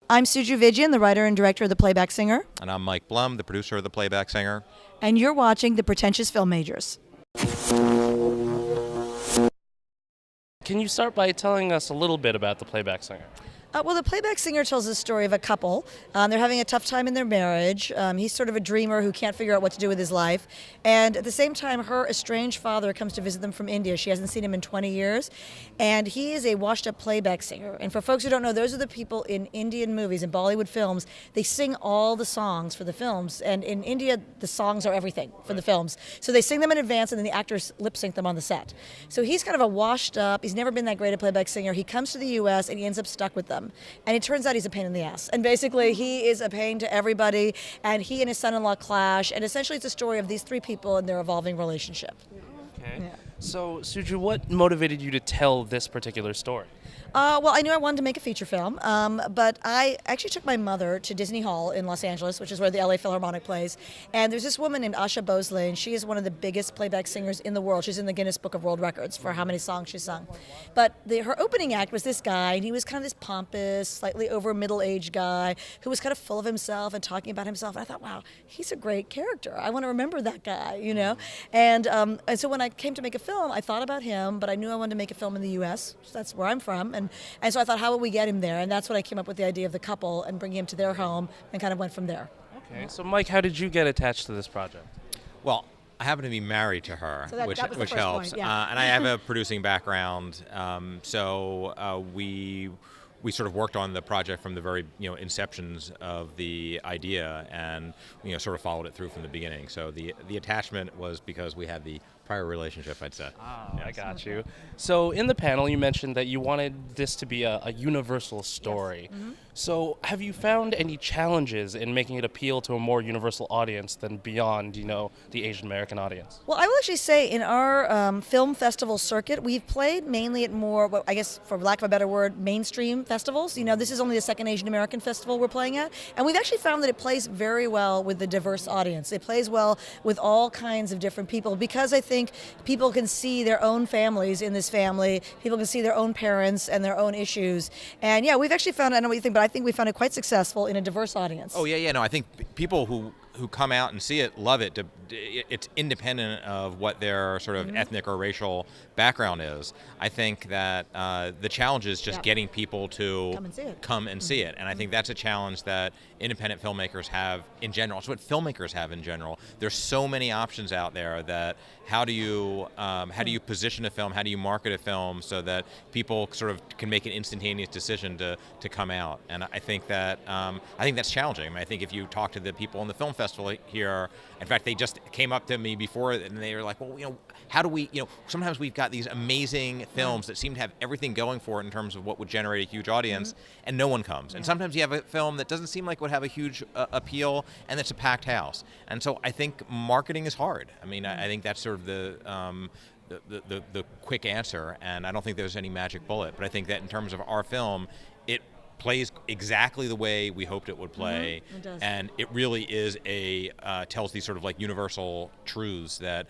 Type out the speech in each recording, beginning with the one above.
I'm Suju Vijayan, the writer and director of The Playback Singer. And I'm Mike Blum, the producer of The Playback Singer. And you're watching the Pretentious Film Majors. Can you start by telling us a little bit about The Playback Singer? Well, The Playback Singer tells the story of a couple. They're having a tough time in their marriage. He's sort of a dreamer who can't figure out what to do with his life. And at the same time, her estranged father comes to visit them from India. She hasn't seen him in 20 years. And he is a washed-up playback singer. And for folks who don't know, those are the people in Indian movies, in Bollywood films. They sing all the songs for the films. And in India, the songs are everything for the films. So they sing them in advance, and then the actors lip-sync them on the set. So he's kind of a washed-up, he's never been that great a playback singer. He comes to the U.S., and he ends up stuck with them. And it turns out he's a pain in the ass. And basically, he is a pain to everybody, and he and his son-in-law clash. And essentially, it's a story of these three people and their evolving relationship. Okay. Yeah. So, Suju, what motivated you to tell this particular story? Well, I knew I wanted to make a feature film, but I actually took my mother to Disney Hall in Los Angeles, which is where the LA Philharmonic plays. And there's this woman named Asha Bhosle, and she is one of the biggest playback singers in the world. She's in the Guinness Book of World Records for how many songs she's sung. But her opening act was this guy, and he was kind of this pompous, slightly over middle-aged guy who was kind of full of himself and talking about himself. And I thought, wow, he's a great character. I want to remember that guy, you know? And so when I came to make a film, I thought about him, but I knew I wanted to make a film in the U.S. So that's where I'm from. And so I thought, how would we get him there? And that's when I came up with the idea of the couple and bringing him to their home and kind of went from there. Okay, so Mike, how did you get attached to this project? Well, I happen to be married to her, So that which was the first helps. point, yeah. And I have a producing background, so we sort of worked on the project from the very inceptions of the idea, and sort of followed it through from the beginning. So the attachment was because we had the prior relationship, I'd say. Oh, I got you. So in the panel, you mentioned that you wanted this to be a universal story. Yes. Mm-hmm. So have you found any challenges in making it appeal to a more universal audience than beyond, the Asian American audience? Well, I will actually say in our film festival circuit, we've played mainly at more, I guess for lack of a better word, mainstream festivals. This is only the second Asian American festival we're playing at. And we've actually found that it plays very well with the diverse audience. It plays well with all kinds of different people because I think people can see their own families in this family. People can see their own parents and their own issues. And yeah, we've actually found, I don't know what you think, but I think we found it quite successful in a diverse audience. Oh, yeah. No, I think people who come out and see it love it. It's independent of what their sort of ethnic or racial background is. I think that the challenge is just getting people to come and see it. And I think that's a challenge that independent filmmakers have in general. It's what filmmakers have in general. There's so many options out there that how do you position a film? How do you market a film so that people sort of can make an instantaneous decision to come out? And I think that that's challenging. I think if you talk to the people in the film festival here, in fact, they just came up to me before and they were like, well, how do we, sometimes we've got these amazing films that seem to have everything going for it in terms of what would generate a huge audience, and no one comes. And sometimes you have a film that doesn't seem like would have a huge appeal, and it's a packed house. And so I think marketing is hard. I mean, I think that's sort of the quick answer, and I don't think there's any magic bullet. But I think that in terms of our film, it plays exactly the way we hoped it would play, It does. and it really is tells these sort of like universal truths that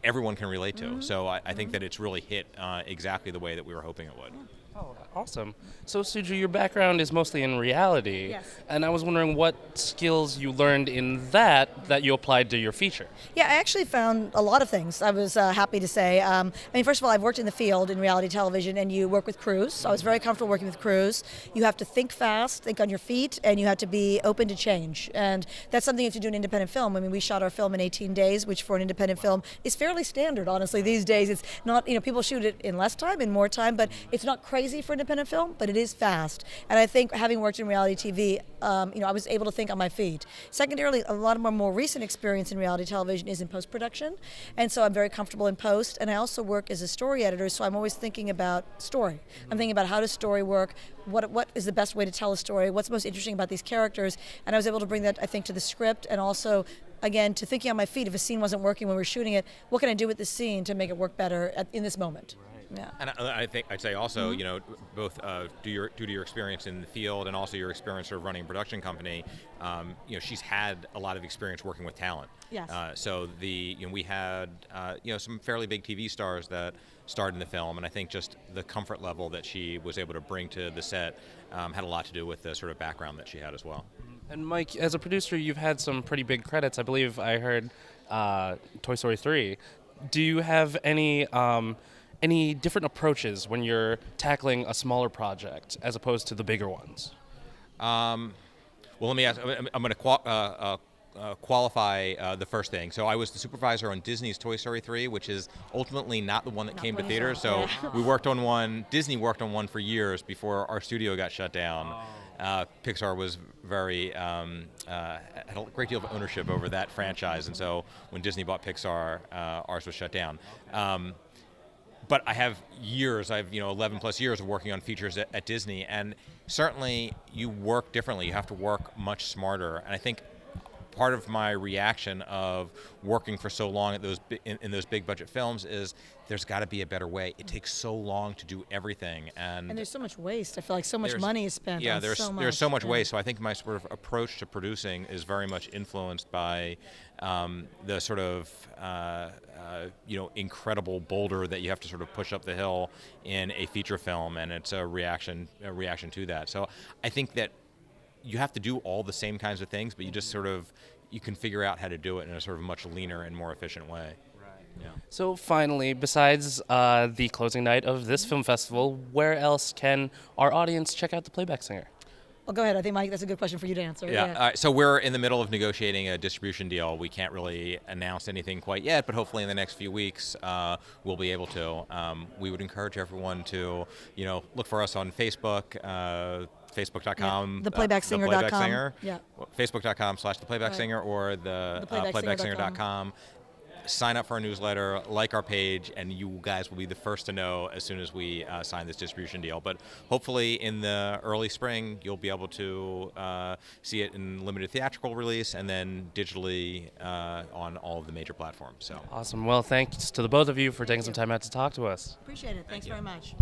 everyone can relate to. So I think that it's really hit exactly the way that we were hoping it would. Oh, awesome. So, Suju, your background is mostly in reality. Yes. And I was wondering what skills you learned in that you applied to your feature. Yeah, I actually found a lot of things, I was happy to say. First of all, I've worked in the field in reality television, and you work with crews. So I was very comfortable working with crews. You have to think fast, think on your feet, and you have to be open to change. And that's something you have to do in independent film. I mean, we shot our film in 18 days, which for an independent film is fairly standard, honestly, these days. It's not, people shoot it in less time, in more time, but it's not crazy for independent film, but it is fast. And I think having worked in reality TV, I was able to think on my feet. Secondarily, a lot of my more recent experience in reality television is in post-production, and so I'm very comfortable in post, and I also work as a story editor, so I'm always thinking about story. I'm thinking about how does story work, what is the best way to tell a story, what's most interesting about these characters, and I was able to bring that, I think, to the script, and also again, to thinking on my feet, if a scene wasn't working when we were shooting it, what can I do with this scene to make it work better in this moment? Right. Yeah. And I think I'd say also, you know, both due to your experience in the field and also your experience sort of running a production company, you know, she's had a lot of experience working with talent. Yes. So you know, we had you know, some fairly big TV stars that starred in the film, and I think just the comfort level that she was able to bring to the set had a lot to do with the sort of background that she had as well. And Mike, as a producer, you've had some pretty big credits. I believe I heard Toy Story 3. Do you have any different approaches when you're tackling a smaller project as opposed to the bigger ones? Well, let me ask. I'm going to qualify the first thing. So I was the supervisor on Disney's Toy Story 3, which is ultimately not the one that came to theaters. So we worked on one. Disney worked on one for years before our studio got shut down. Pixar was very had a great deal of ownership over that franchise, and so when Disney bought Pixar, ours was shut down. But I have years, 11 plus years of working on features at Disney, and certainly you work differently. You have to work much smarter, and I think part of my reaction of working for so long at in those big budget films is there's got to be a better way. It takes so long to do everything, and there's so much waste. I feel like so much money is spent. Yeah, on there's so much waste. So I think my sort of approach to producing is very much influenced by the sort of incredible boulder that you have to sort of push up the hill in a feature film, and it's a reaction to that. So I think that you have to do all the same kinds of things, but you can figure out how to do it in a sort of much leaner and more efficient way. Yeah. So finally, besides the closing night of this film festival, where else can our audience check out the Playback Singer? Well, go ahead. I think, Mike, that's a good question for you to answer. Yeah. So we're in the middle of negotiating a distribution deal. We can't really announce anything quite yet, but hopefully in the next few weeks we'll be able to. We would encourage everyone to, look for us on Facebook. Facebook.com, theplaybacksinger.com. Facebook.com/theplaybacksinger or the playbacksinger.com. Sign up for our newsletter, like our page, and you guys will be the first to know as soon as we sign this distribution deal. But hopefully in the early spring, you'll be able to see it in limited theatrical release and then digitally on all of the major platforms. So awesome. Well, thanks to the both of you for taking some time out to talk to us. Appreciate it. Thanks very much.